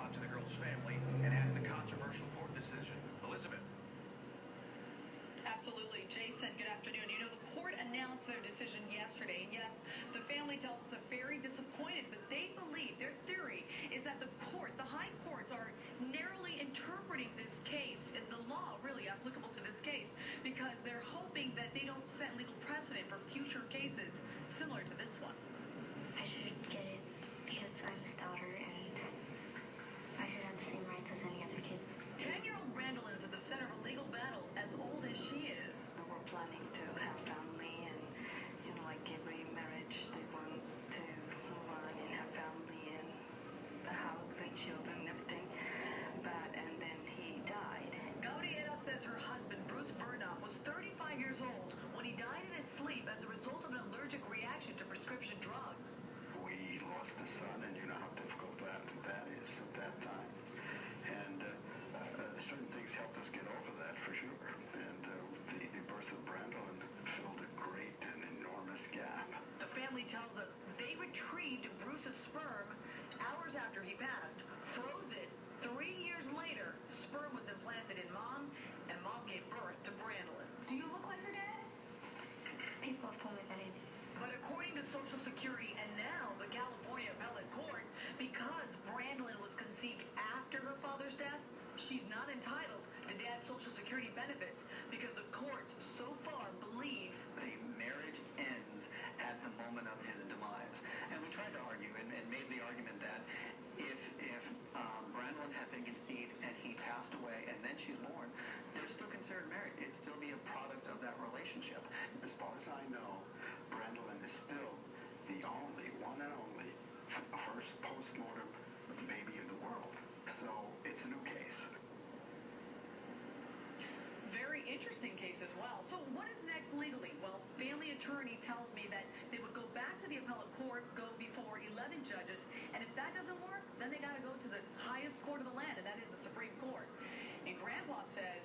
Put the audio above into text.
talked to the girl's family and has the controversial court decision. Elizabeth. Absolutely. Jason, good afternoon. You know, the court announced their decision yesterday, and yes, the family tells us they're very disappointed, but they believe, their theory is that the high courts are narrowly interpreting this case, and the law really applicable to this case, because they're hoping that they don't set legal precedent for future cases similar to this one. I should get it because I'm his daughter, and I should have the same rights as any other kid. 10-year-old Brandolyn is at the center of a legal battle as old as she is. We're planning to have family and, like every marriage, they want to move on and have family and the house and children and everything. And then he died. Gabriela says her husband, Bruce Vernoff, was 35 years old when he died in his sleep as a result of an allergic reaction to prescription drugs. We lost a son, and you know how difficult that is at that time. And certain things helped us get over that, for sure. And the birth of Brandolyn filled a great and enormous gap. The family tells us they retrieved Bruce's sperm hours after he passed, froze it. 3 years later, sperm was implanted in Mom, and Mom gave birth to Brandolyn. Do you look like your dad? People have told me that I do. But according to Social Security and now the California Appellate Court, because Brandolyn was conceived after her father's death, she's not entitled to dad's Social Security benefits because the courts so far believe the marriage ends at the moment of his demise. And we tried to argue and made the argument that if Brandolyn had been conceived and he passed away and then she's born, they're still considered married. It'd still be a product of that relationship. As far as I know, Brandolyn is still the one and only first postmortem baby in the world. So it's a new case. Very interesting case as well. So what is next legally? Well, family attorney tells me that they would go back to the appellate court, go before 11 judges, and if that doesn't work, then they got to go to the highest court of the land, and that is the Supreme Court. And Grandpa says